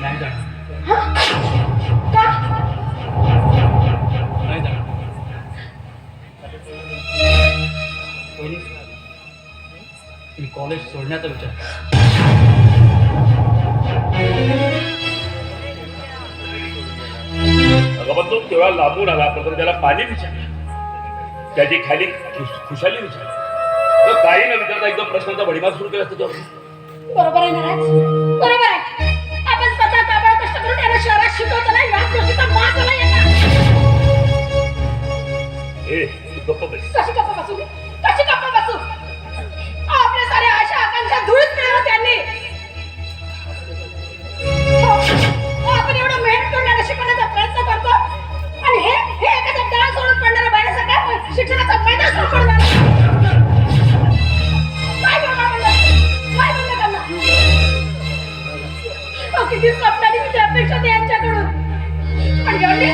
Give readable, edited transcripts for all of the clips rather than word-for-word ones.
नाही जाणार. का? नाही जाणार. मी कॉलेज सोडण्याचा विचार. अगं तू तेवढा लांबून आला पण त्याला पाणी विचार, त्याची खाली खुशाली विचार. काही न विचारता एकदम प्रश्नांचा भडीमार सुरू केला असतो. बरोबर आहे महाराज, बरोबर आहे. आपण स्वतः काबाड कष्ट करून याला शहरात शिकवतो ना, या गोष्टीचा मास आला यांना. ए तू गप्प बस. कशी गप्प बसू, कशी गप्प बसू? आपल्या साऱ्या आशा आकांक्षा धुळीत मिळवल्या त्यांनी. आपण एवढं मेहनत करून याला शिकवण्याचा प्रयत्न करतो आणि हे एखाद्या डाळ सोडून पडणाऱ्या बाळासारखं शिक्षणाचा मैदान सोडून पडणार. काय करणार म्हणलं? काय बंद करणार? किती स्वप्नाने किती अपेक्षा होती यांच्याकडून आणि यांनी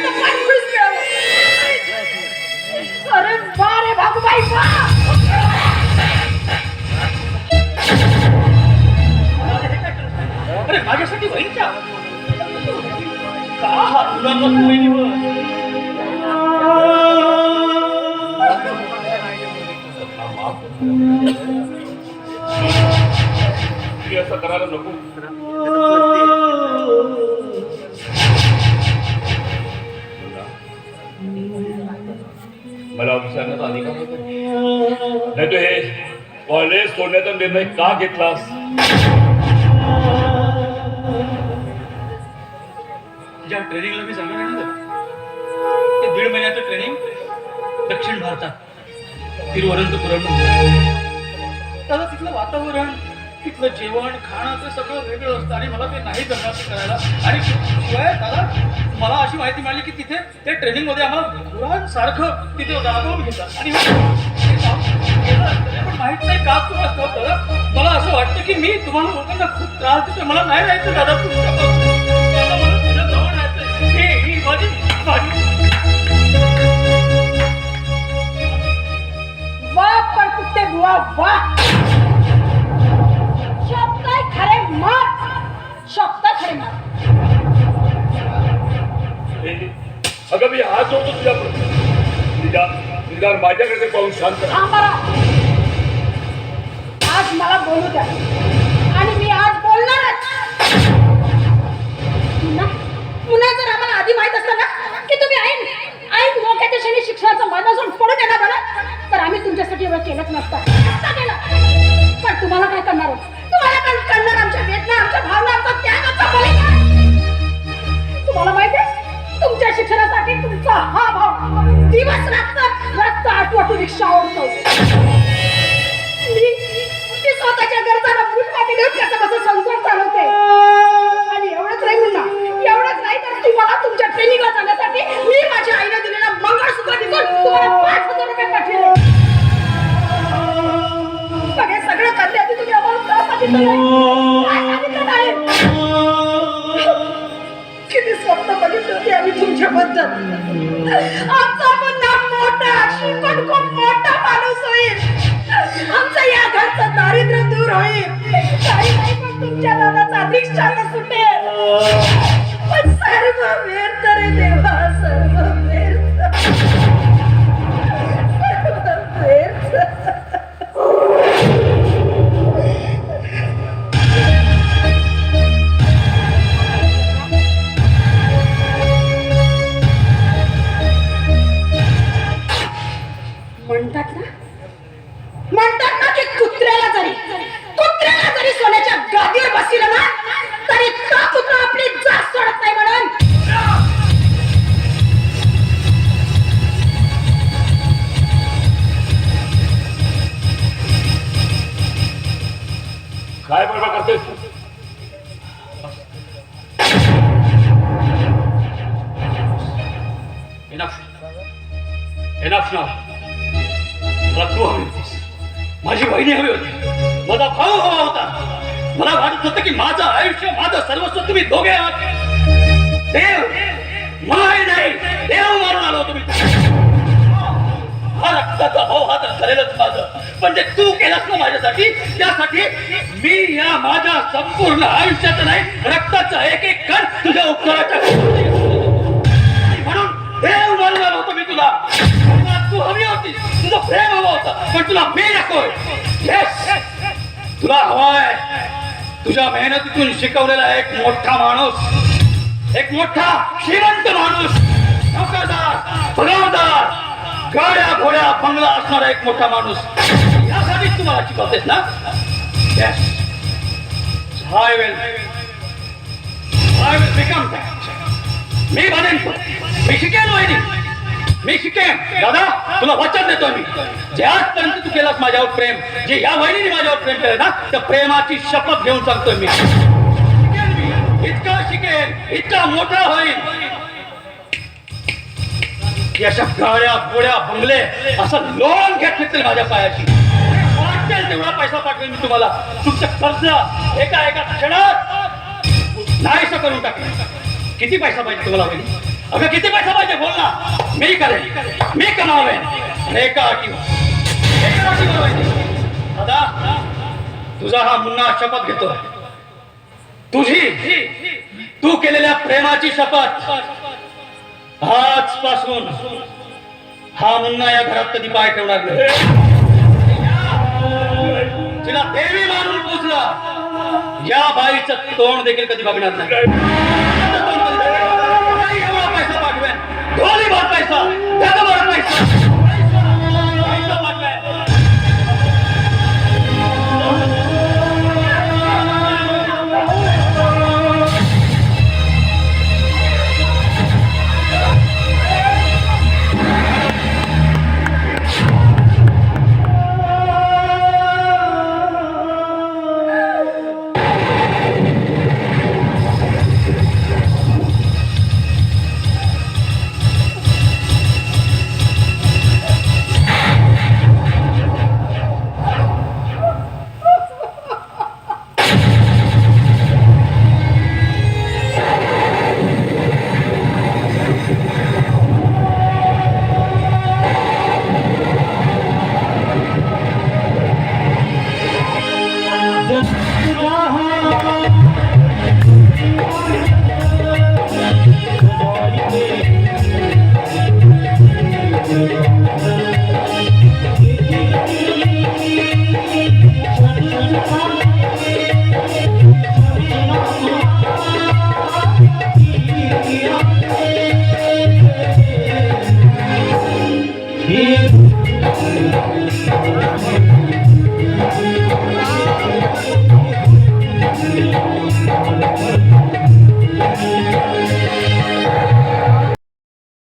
तर पाणीपुरीच मिळालं. अरे वा रे भागूबाई वा. अरे माझ्यासाठी बहीणच्या का हा तुला बहिणीवर असं करायला नको. मला विचारण्याचा अधिकार होता नाही. तू हे कॉलेज सोडण्याचा निर्णय का घेतलास? ज्या ट्रेनिंगला मी सांगितलं ना ते 1.5 महिन्याचं ट्रेनिंग दक्षिण भारतात तिरुवनंतपुरम. दादा तिथलं वातावरण, तिथलं जेवण खाणं ते सगळं वेगळं असतं आणि मला ते नाही जमणार ते करायला. आणि शिवाय दादा मला अशी माहिती मिळाली की तिथे त्या ट्रेनिंगमध्ये आम्हाला गुरांसारखं तिथे राबवून घेतात आणि पण माहित नाही का तुम्हाला असतं दादा. मला असं वाटतं की मी तुम्हाला लोकांना खूप त्रास देतो. मला नाही राहायचं दादा तुमच्या मला तुझ्या जवळ राहायचं. ही माझी वा पण कुठे बुवा वा. शब्द खरे मार, शब्द खरे मार. अगं मी हात जोडतो तुझ्या निदान माझ्याकडे पाहून शांत. आज मला बोलू द्या आणि मी आज बोलणारच. पुन्हा जर आम्हाला आधी माहित असतं ना की तुम्ही ऐन मोक्याच्या क्षणी शिक्षणाचा मैदान सोडून पडून येणार बरं, तर आम्ही तुमच्यासाठी एवढं केलंच नसतं. पण तुम्हाला काय करणार आहोत? तुम्हाला काय करणार? आमच्या वेदना, आमच्या भावना, आमचा त्याग, आमचा बलिदान. तुम्हाला माहिती आहे तुमच्या शिक्षणासाठी तुमचा हा भाव दिवस रात्र आठवटून रिक्षा ओढतो. मी स्वतःच्या गरजांना फुलवाटी देऊन कसं संसार चालवते. आणि एवढंच नाही मुन्ना, एवढंच नाही तर तुम्हाला तुमच्या ट्रेनिंगला जाण्यासाठी मी माझ्या आईने दिलेला मंगळसूत्र दिसून तुम्हाला 5,000 रुपये पाठवले. सगळं करण्याआधी तुम्ही आम्हाला का सांगितलं नाही? किती स्वप्न बघितले होते आम्ही तुमच्याबद्दल. आमचा मुन्ना मोठा शिकून खूप मोठा माणूस होईल. आमचं या घरचं दारिद्र्य दूर होईल. काही नाही पण तुमच्या दादाचा अधिष्ठान सुटेल. पण सर्व व्यर्थ रे देवा, सर्व व्यर्थ. म्हणतात ना की कुत्र्याला जरी सोन्याच्या गादीवर बसलं ना तरी तो कुत्रा आपली जात सोडत नाही म्हणून. काय बडबड करतेस? एनफ नाव. मला तू हवी होतीस, माझी बहिणी हवी होती, माझा भाऊ हवा होता. मला वाटत होतं की माझं आयुष्य, माझं सर्वस्व तुम्ही दोघे आहात. देव मला नाही, देव मारून आलो तुम्ही. हा रक्ताचा भाव हा तर करेलच माझं, पण जे तू केलास ना माझ्यासाठी, त्यासाठी मी या माझ्या संपूर्ण आयुष्याचं नाही, रक्ताचा एक एक कण तुझ्या उपकाराच्या म्हणून प्रेम मानणार होतो मी तुला. तू हवी होती, तुझं प्रेम हवं होतं, पण तुला मी नकोय. Yes! तुला हवाय तुझ्या मेहनतीतून शिकवलेला एक मोठा माणूस, एक मोठा श्रीमंत माणूस, नोकरदार, पगारदार, गाड्या घोड्या बंगला असणारा एक मोठा माणूस. यासाठी तुम्हाला शिकवतेस ना? Yes. I will become that. मी बनेन, मी शिकेन वहिनी, मी शिकेन. दादा तुला वचन देतो मी, जे आजपर्यंत तू केलास माझ्यावर प्रेम, जे या वहिनीने माझ्यावर प्रेम केलं ना, त्या प्रेमाची शपथ घेऊन सांगतोय मी. शिकेन मी, इतका शिकेन, इतका मोठा होईल की अशा गाड्या गोड्या बंगले असं लोन घेतले माझ्या पायाची. वाटेल तेवढा पैसा पाठवेल मी तुम्हाला. तुमचं कर्ज एका एका क्षणात नाहीसं करून टाकेल. किती पैसा पाहिजे तुम्हाला वहिनी? अगं किती पैसा पाहिजे बोल ना, मी करेन, मी कमावेन. एका अटीवर वहिनी. दादा तुझा हा मुन्ना शपथ घेतोय, तुझी तू केलेल्या प्रेमाची शपथ. आजपासून हा मुन्ना या घरात कधी पाय ठेवणार नाही. तिला देवी मानून पूजला, या बाईचं तोंड देखील कधी बघणार नाही. एवढा पैसा पाठवेन, ढोलीभर पैसा, जगभर पैसा, पैसा पाठवेन. जहाँ